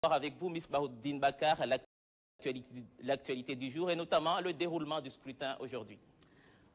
Avec vous, Miss Bahoudine Bakar, l'actualité du jour et notamment le déroulement du scrutin aujourd'hui.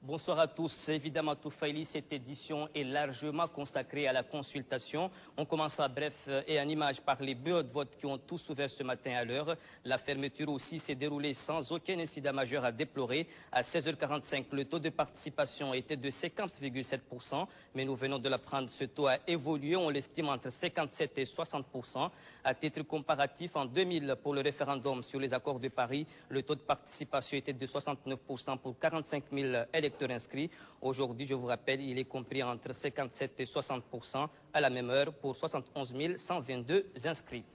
Bonsoir à tous. Évidemment, Toufaili, cette édition est largement consacrée à la consultation. On commence à bref et en image par les bureaux de vote qui ont tous ouvert ce matin à l'heure. La fermeture aussi s'est déroulée sans aucun incident majeur à déplorer. À 16h45, le taux de participation était de 50,7%, mais nous venons de l'apprendre, ce taux a évolué. On l'estime entre 57 et 60%. À titre comparatif, en 2000, pour le référendum sur les accords de Paris, le taux de participation était de 69% pour 45 000 électeurs inscrits. Aujourd'hui, je vous rappelle, il est compris entre 57 et 60% à la même heure pour 71 122 inscrits.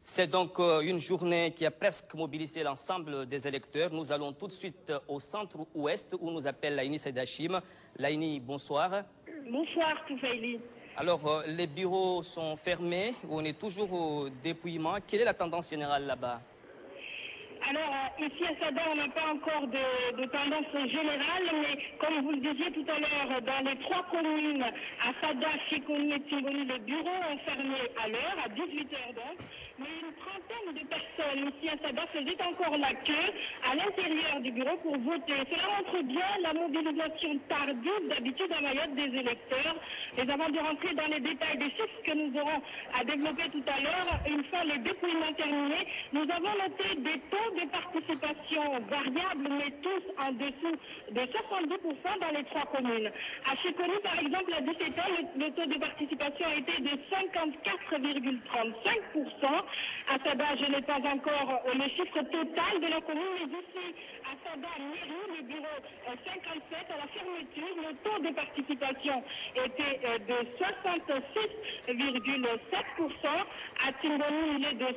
C'est donc une journée qui a presque mobilisé l'ensemble des électeurs. Nous allons tout de suite au centre-ouest où nous appelle Laïni Saïdachim. Laïni, bonsoir. Bonsoir, Toufaili. Alors, les bureaux sont fermés, on est toujours au dépouillement. Quelle est la tendance générale là-bas? Alors, ici à Sada, on n'a pas encore de tendance générale, mais comme vous le disiez tout à l'heure, dans les trois communes, à Sada, Chikoni et Tingoni, les bureaux ont fermé à l'heure, à 18h donc. Mais une trentaine de personnes ici à Sada faisaient encore la queue à l'intérieur du bureau pour voter. Cela montre bien la mobilisation tardive d'habitude à Mayotte des électeurs. Mais avant de rentrer dans les détails des chiffres que nous aurons à développer tout à l'heure, une fois les dépouillements terminés, nous avons noté des taux de participation variables, mais tous en dessous de 70% dans les trois communes. À Chikoni, par exemple, à 17 ans, le taux de participation a été de 54,35%. À Sada, je n'ai pas encore le chiffre total de la commune, mais ici, à Sada, mairie, le bureau 57, à la fermeture, le taux de participation était de 66,7%. À Tingoni, il est de 61%.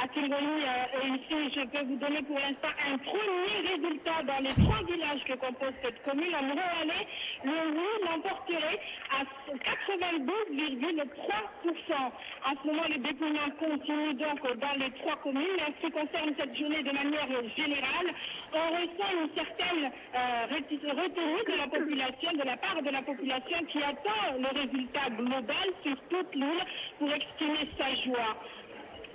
À Tingoni, ici, je peux vous donner pour l'instant un premier résultat dans les trois villages que compose cette commune. En Roanais, le oui l'emporterait à 92,3%. En ce moment, les dépouillements continuent donc dans les trois communes. En ce qui concerne cette journée de manière générale, on ressent une certaine retenue de la population, de la part de la population qui attend le résultat global sur toute l'île pour exprimer sa joie.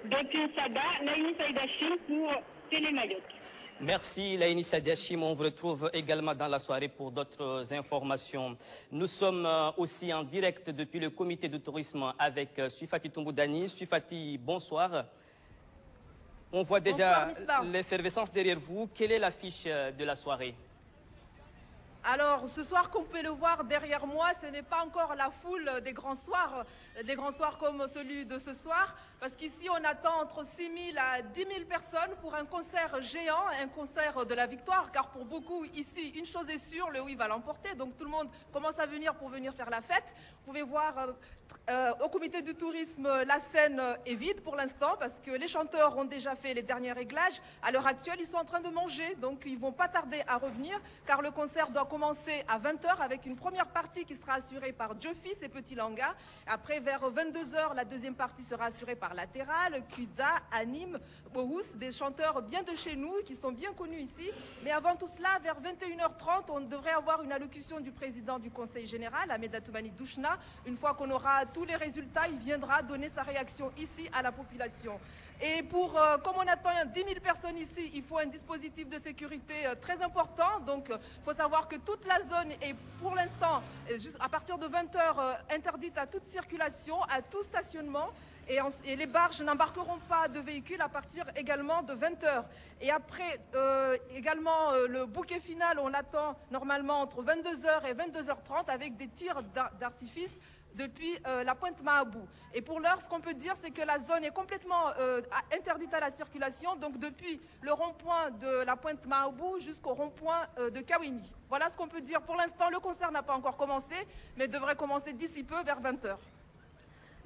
Depuis Sada, Laïni Saïdachim pour Télé Mayotte. Merci Laïni Saïdachim. On vous retrouve également dans la soirée pour d'autres informations. Nous sommes aussi en direct depuis le comité de tourisme avec Suifati Toumoudani. Suifati, bonsoir. On voit déjà l'effervescence derrière vous. Quelle est l'affiche de la soirée? Alors, ce soir, comme vous pouvez le voir derrière moi, ce n'est pas encore la foule des grands soirs comme celui de ce soir, parce qu'ici, on attend entre 6 000 à 10 000 personnes pour un concert géant, un concert de la victoire, car pour beaucoup, ici, une chose est sûre, le oui va l'emporter, donc tout le monde commence à venir pour venir faire la fête. Vous pouvez voir au comité du tourisme, la scène est vide pour l'instant, parce que les chanteurs ont déjà fait les derniers réglages. À l'heure actuelle, ils sont en train de manger, donc ils ne vont pas tarder à revenir, car le concert doit commencer à 20h avec une première partie qui sera assurée par Joffis et Petit Langa. Après, vers 22h, la deuxième partie sera assurée par Latéral, Kuza, Anime, Bohous, des chanteurs bien de chez nous qui sont bien connus ici. Mais avant tout cela, vers 21h30, on devrait avoir une allocution du président du Conseil général, Ahmed Atoumani Douchna. Une fois qu'on aura tous les résultats, il viendra donner sa réaction ici à la population. Et comme on attend 10 000 personnes ici, il faut un dispositif de sécurité très important. Donc, il faut savoir que toute la zone est pour l'instant, à partir de 20h, interdite à toute circulation, à tout stationnement. Et les barges n'embarqueront pas de véhicules à partir également de 20h. Et après, également, le bouquet final, on l'attend normalement entre 22h et 22h30 avec des tirs d'artifice depuis la pointe Mahabou. Et pour l'heure, ce qu'on peut dire, c'est que la zone est complètement interdite à la circulation, donc depuis le rond-point de la pointe Mahabou jusqu'au rond-point de Kawini. Voilà ce qu'on peut dire. Pour l'instant, le concert n'a pas encore commencé, mais devrait commencer d'ici peu, vers 20h.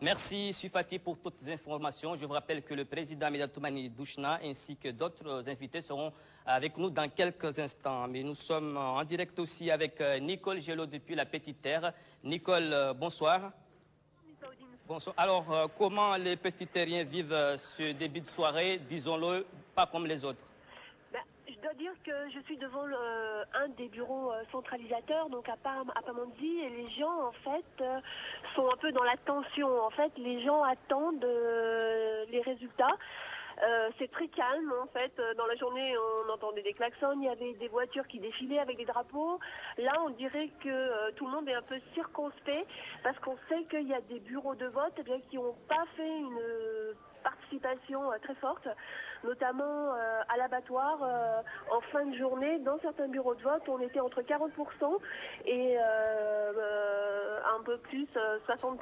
Merci Suifati pour toutes les informations. Je vous rappelle que le président Ahmed Atoumani Douchna ainsi que d'autres invités seront avec nous dans quelques instants. Mais nous sommes en direct aussi avec Nicole Gelot depuis la Petite Terre. Nicole, bonsoir. Bonsoir. Alors, comment les Petits Terriens vivent ce début de soirée, disons-le, pas comme les autres? Je dois dois dire que je suis devant un des bureaux centralisateurs, donc à Pamandzi, et les gens, en fait, sont un peu dans la tension. En fait, les gens attendent les résultats. C'est très calme en fait. Dans la journée, on entendait des klaxons, il y avait des voitures qui défilaient avec des drapeaux. Là, on dirait que tout le monde est un peu circonspect parce qu'on sait qu'il y a des bureaux de vote qui n'ont pas fait une participation très forte, notamment à l'abattoir. En fin de journée, dans certains bureaux de vote, on était entre 40% et un peu plus, 60%.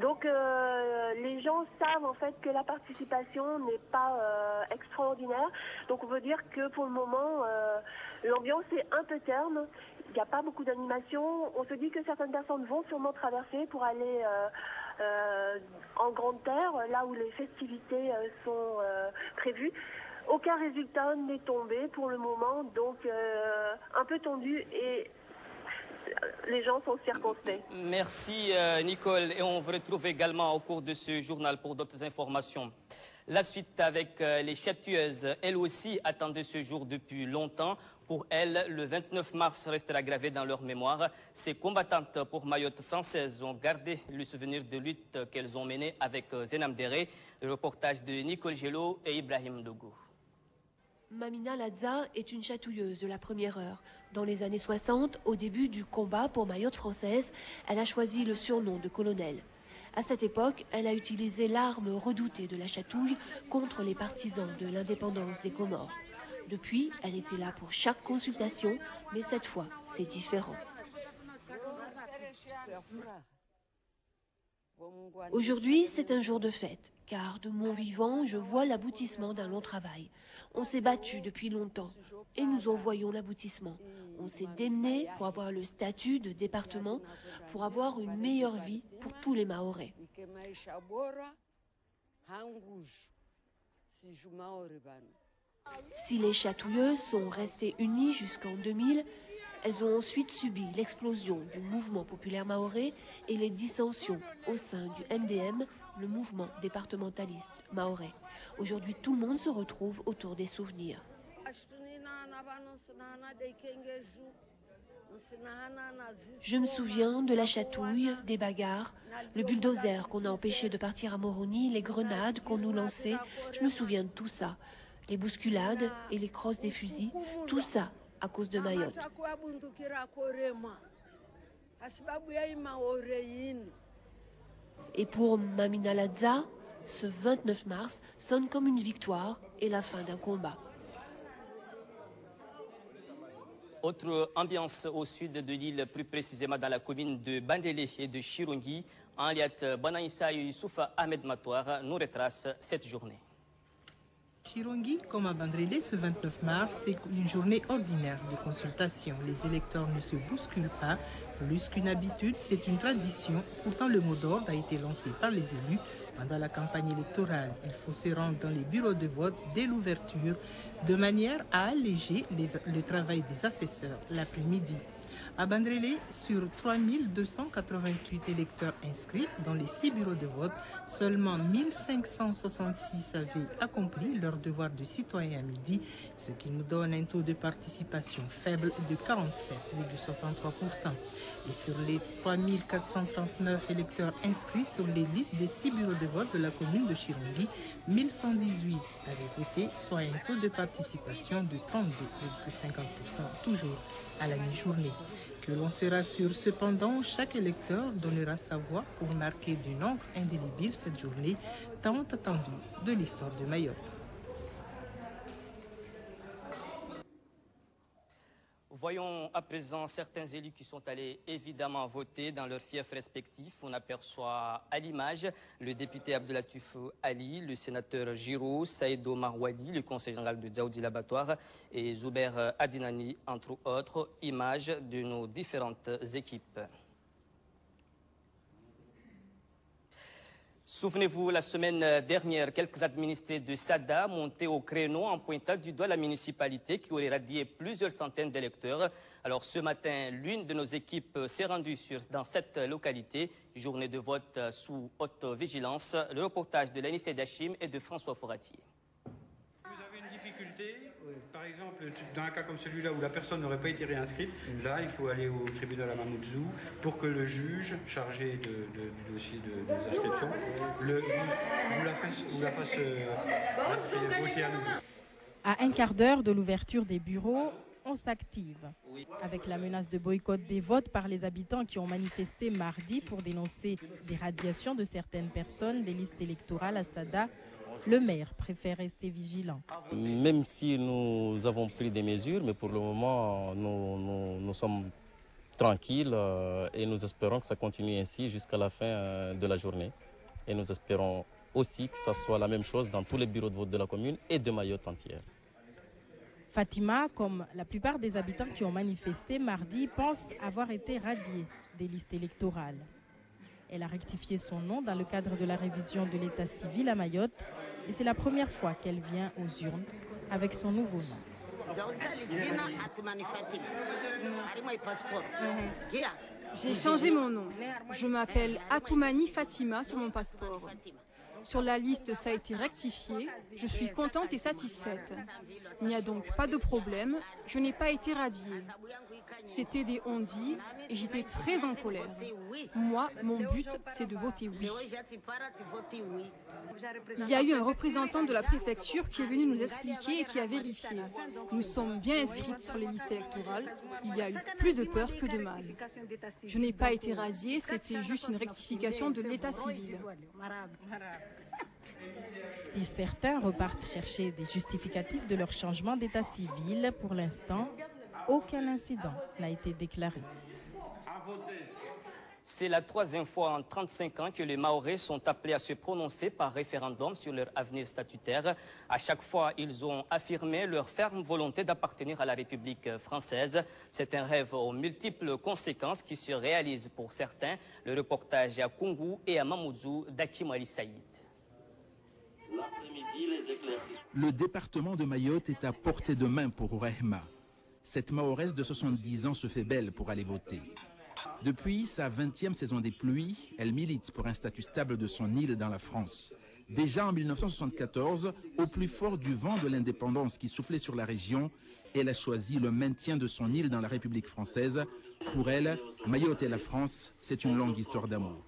Donc les gens savent en fait que la participation n'est pas extraordinaire. Donc on veut dire que pour le moment, l'ambiance est un peu terne. Il n'y a pas beaucoup d'animation. On se dit que certaines personnes vont sûrement traverser pour aller en grande terre, là où les festivités sont prévues. Aucun résultat n'est tombé pour le moment, donc un peu tendu et les gens sont circonspects. Merci Nicole, et on vous retrouve également au cours de ce journal pour d'autres informations. La suite avec les châtueuses, elles aussi attendaient ce jour depuis longtemps. Pour elles, le 29 mars restera gravé dans leur mémoire. Ces combattantes pour Mayotte françaises ont gardé le souvenir de lutte qu'elles ont menées avec Zenam Dere. Le reportage de Nicole Gello et Ibrahim Dogo. Mamina Ladza est une chatouilleuse de la première heure. Dans les années 60, au début du combat pour Mayotte française, elle a choisi le surnom de colonel. À cette époque, elle a utilisé l'arme redoutée de la chatouille contre les partisans de l'indépendance des Comores. Depuis, elle était là pour chaque consultation, mais cette fois, c'est différent. Aujourd'hui, c'est un jour de fête, car de mon vivant, je vois l'aboutissement d'un long travail. On s'est battu depuis longtemps, et nous en voyons l'aboutissement. On s'est démené pour avoir le statut de département, pour avoir une meilleure vie pour tous les Mahorais. Si les chatouilleuses sont restées unies jusqu'en 2000, elles ont ensuite subi l'explosion du mouvement populaire mahorais et les dissensions au sein du MDM, le mouvement départementaliste mahorais. Aujourd'hui, tout le monde se retrouve autour des souvenirs. Je me souviens de la chatouille, des bagarres, le bulldozer qu'on a empêché de partir à Moroni, les grenades qu'on nous lançait. Je me souviens de tout ça. Les bousculades et les crosses des fusils, tout ça à cause de Mayotte. Et pour Mamina Ladza, ce 29 mars sonne comme une victoire et la fin d'un combat. Autre ambiance au sud de l'île, plus précisément dans la commune de Bandélé et de Chirungi. Henriette Banaïssa et Youssoufa Ahmed Matouar nous retracent cette journée. Chirungi, comme à Bandélé, ce 29 mars, c'est une journée ordinaire de consultation. Les électeurs ne se bousculent pas. Plus qu'une habitude, c'est une tradition. Pourtant, le mot d'ordre a été lancé par les élus pendant la campagne électorale. Il faut se rendre dans les bureaux de vote dès l'ouverture, de manière à alléger le travail des assesseurs l'après-midi. À Bandrélé, sur 3288 électeurs inscrits dans les 6 bureaux de vote, seulement 1566 avaient accompli leur devoir de citoyen à midi, ce qui nous donne un taux de participation faible de 47,63%. Et sur les 3439 électeurs inscrits sur les listes des 6 bureaux de vote de la commune de Chirungi, 1118 avaient voté, soit un taux de participation de 32,50%, toujours à la mi-journée. Que l'on se rassure cependant, chaque électeur donnera sa voix pour marquer d'une encre indélébile cette journée tant attendue de l'histoire de Mayotte. Voyons à présent certains élus qui sont allés évidemment voter dans leurs fiefs respectifs. On aperçoit à l'image le député Abdelatif Ali, le sénateur Giro, Saïdo Marwadi, le conseiller général de Djaoudi Labatoire et Zouber Adinani, entre autres images de nos différentes équipes. Souvenez-vous, la semaine dernière, quelques administrés de Sada montaient au créneau en pointant du doigt la municipalité qui aurait radié plusieurs centaines d'électeurs. Alors ce matin, l'une de nos équipes s'est rendue dans cette localité, journée de vote sous haute vigilance. Le reportage de Lani Sedachim et de François Foratier. Vous avez une difficulté Par exemple, dans un cas comme celui-là où la personne n'aurait pas été réinscrite, là, il faut aller au tribunal à Mamoudzou pour que le juge chargé du dossier des inscriptions vous la fasse voter à nouveau. À un quart d'heure de l'ouverture des bureaux, on s'active. Avec la menace de boycott des votes par les habitants qui ont manifesté mardi pour dénoncer des radiations de certaines personnes des listes électorales à Sada, le maire préfère rester vigilant. Même si nous avons pris des mesures, mais pour le moment, nous sommes tranquilles et nous espérons que ça continue ainsi jusqu'à la fin de la journée. Et nous espérons aussi que ça soit la même chose dans tous les bureaux de vote de la commune et de Mayotte entière. Fatima, comme la plupart des habitants qui ont manifesté mardi, pense avoir été radiée des listes électorales. Elle a rectifié son nom dans le cadre de la révision de l'état civil à Mayotte et c'est la première fois qu'elle vient aux urnes avec son nouveau nom. J'ai changé mon nom. Je m'appelle Atoumani Fatima sur mon passeport. Sur la liste, ça a été rectifié. Je suis contente et satisfaite. Il n'y a donc pas de problème. Je n'ai pas été radiée. C'était des on-dit et j'étais très en colère. Moi, mon but, c'est de voter oui. Il y a eu un représentant de la préfecture qui est venu nous expliquer et qui a vérifié. Nous sommes bien inscrites sur les listes électorales. Il y a eu plus de peur que de mal. Je n'ai pas été radiée, c'était juste une rectification de l'état civil. Si certains repartent chercher des justificatifs de leur changement d'état civil, pour l'instant, aucun incident n'a été déclaré. C'est la troisième fois en 35 ans que les Mahorais sont appelés à se prononcer par référendum sur leur avenir statutaire. À chaque fois, ils ont affirmé leur ferme volonté d'appartenir à la République française. C'est un rêve aux multiples conséquences qui se réalise pour certains. Le reportage est à Koungou et à Mamoudzou d'Hakim Ali Saïd. Le département de Mayotte est à portée de main pour Ourahma. Cette Mahoresse de 70 ans se fait belle pour aller voter. Depuis sa 20e saison des pluies, elle milite pour un statut stable de son île dans la France. Déjà en 1974, au plus fort du vent de l'indépendance qui soufflait sur la région, elle a choisi le maintien de son île dans la République française. Pour elle, Mayotte et la France, c'est une longue histoire d'amour.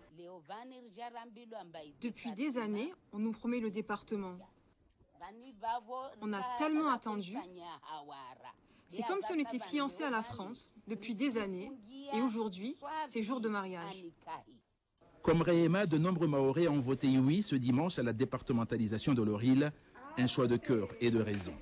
Depuis des années, on nous promet le département. On a tellement attendu. C'est comme si on était fiancés à la France depuis des années et aujourd'hui, c'est jour de mariage. Comme Rehema, de nombreux Mahorais ont voté oui ce dimanche à la départementalisation de leur île, un choix de cœur et de raison.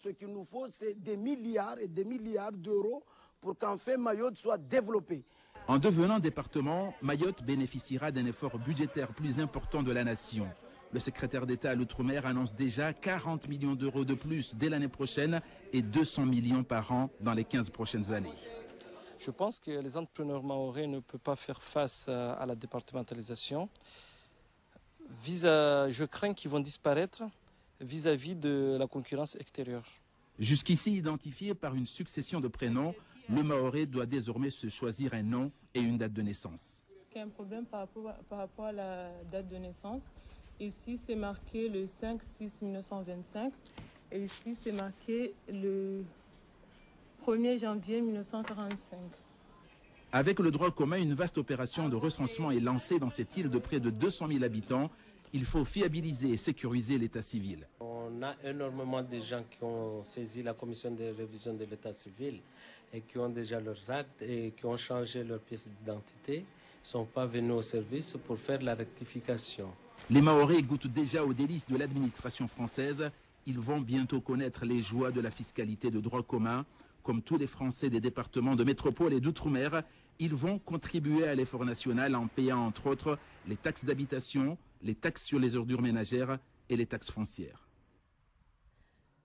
Ce qu'il nous faut, c'est des milliards et des milliards d'euros pour qu'enfin Mayotte soit développée. En devenant département, Mayotte bénéficiera d'un effort budgétaire plus important de la nation. Le secrétaire d'État à l'Outre-mer annonce déjà 40 millions d'euros de plus dès l'année prochaine et 200 millions par an dans les 15 prochaines années. Je pense que les entrepreneurs mahorais ne peuvent pas faire face à la départementalisation. Je crains qu'ils vont disparaître vis-à-vis de la concurrence extérieure. Jusqu'ici identifié par une succession de prénoms, le Mahorais doit désormais se choisir un nom et une date de naissance. Il y a un problème par rapport à la date de naissance. Ici, c'est marqué le 5-6-1925 et ici, c'est marqué le 1er janvier 1945. Avec le droit commun, une vaste opération de recensement est lancée dans cette île de près de 200 000 habitants. Il faut fiabiliser et sécuriser l'état civil. On a énormément de gens qui ont saisi la commission de révision de l'état civil et qui ont déjà leurs actes et qui ont changé leur pièce d'identité. Ils ne sont pas venus au service pour faire la rectification. Les Mahorais goûtent déjà aux délices de l'administration française. Ils vont bientôt connaître les joies de la fiscalité de droit commun. Comme tous les Français des départements de métropole et d'outre-mer, ils vont contribuer à l'effort national en payant entre autres les taxes d'habitation, les taxes sur les ordures ménagères et les taxes foncières.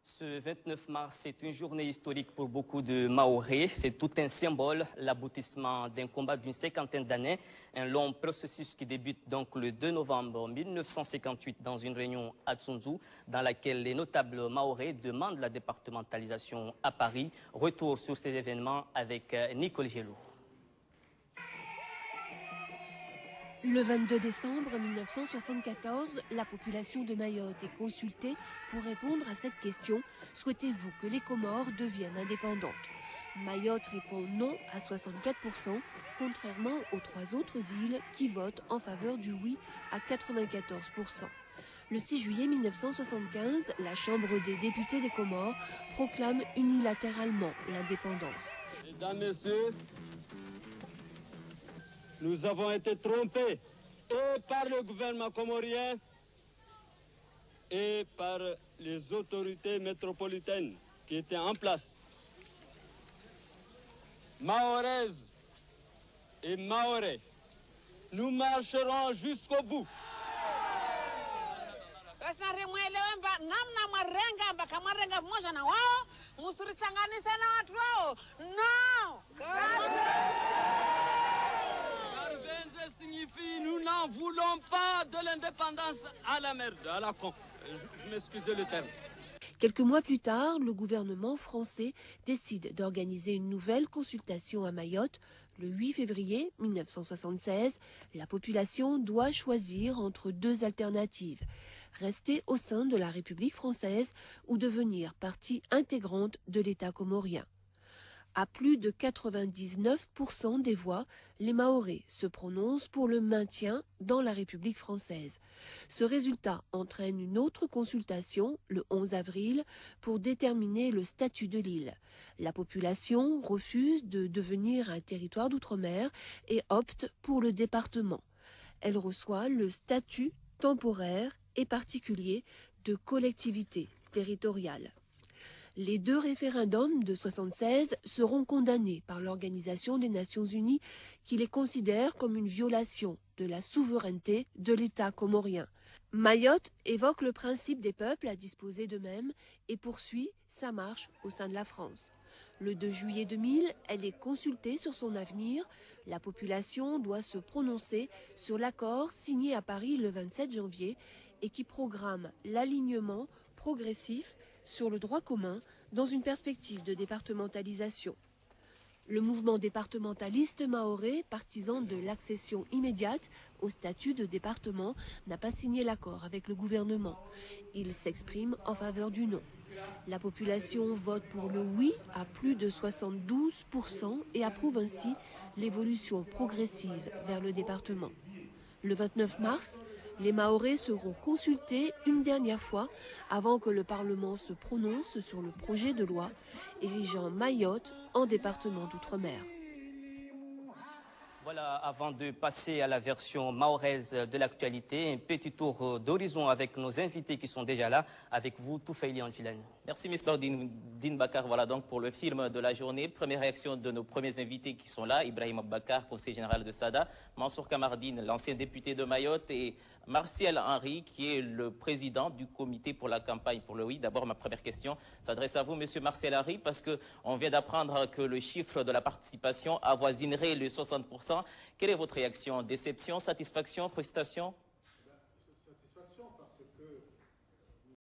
Ce 29 mars, c'est une journée historique pour beaucoup de Mahorais. C'est tout un symbole, l'aboutissement d'un combat d'une cinquantaine d'années. Un long processus qui débute donc le 2 novembre 1958 dans une réunion à Tsunzu, dans laquelle les notables Mahorais demandent la départementalisation à Paris. Retour sur ces événements avec Nicole Gelou. Le 22 décembre 1974, la population de Mayotte est consultée pour répondre à cette question. Souhaitez-vous que les Comores deviennent indépendantes? Mayotte répond non à 64%, contrairement aux 3 autres îles qui votent en faveur du oui à 94%. Le 6 juillet 1975, la Chambre des députés des Comores proclame unilatéralement l'indépendance. Mesdames, Messieurs, nous avons été trompés et par le gouvernement comorien et par les autorités métropolitaines qui étaient en place. Mahoraises et Mahorais, nous marcherons jusqu'au bout. Signifie nous n'en voulons pas de l'indépendance à la merde, à la con. Je m'excuse le terme. Quelques mois plus tard, le gouvernement français décide d'organiser une nouvelle consultation à Mayotte. Le 8 février 1976, la population doit choisir entre 2 alternatives. Rester au sein de la République française ou devenir partie intégrante de l'État comorien. À plus de 99% des voix, les Mahorais se prononcent pour le maintien dans la République française. Ce résultat entraîne une autre consultation, le 11 avril, pour déterminer le statut de l'île. La population refuse de devenir un territoire d'outre-mer et opte pour le département. Elle reçoit le statut temporaire et particulier de collectivité territoriale. Les 2 référendums de 1976 seront condamnés par l'Organisation des Nations Unies qui les considère comme une violation de la souveraineté de l'État comorien. Mayotte évoque le principe des peuples à disposer d'eux-mêmes et poursuit sa marche au sein de la France. Le 2 juillet 2000, elle est consultée sur son avenir. La population doit se prononcer sur l'accord signé à Paris le 27 janvier et qui programme l'alignement progressif sur le droit commun dans une perspective de départementalisation. Le mouvement départementaliste mahorais, partisan de l'accession immédiate au statut de département, n'a pas signé l'accord avec le gouvernement. Il s'exprime en faveur du non. La population vote pour le oui à plus de 72% et approuve ainsi l'évolution progressive vers le département. Le 29 mars, les Mahorais seront consultés une dernière fois avant que le Parlement se prononce sur le projet de loi érigeant Mayotte en département d'outre-mer. Voilà, avant de passer à la version mahoraise de l'actualité, un petit tour d'horizon avec nos invités qui sont déjà là. Avec vous, Toufaili Antilène. Merci, Mr. Din Bakar. Voilà donc pour le film de la journée. Première réaction de nos premiers invités qui sont là. Ibrahim Abakar, conseiller général de Sada. Mansour Kamardine, l'ancien député de Mayotte. Et Martial Henry, qui est le président du comité pour la campagne pour le oui. D'abord, ma première question s'adresse à vous, monsieur Martial Henry, parce qu'on vient d'apprendre que le chiffre de la participation avoisinerait les 60%. Quelle est votre réaction? Déception, satisfaction, frustration?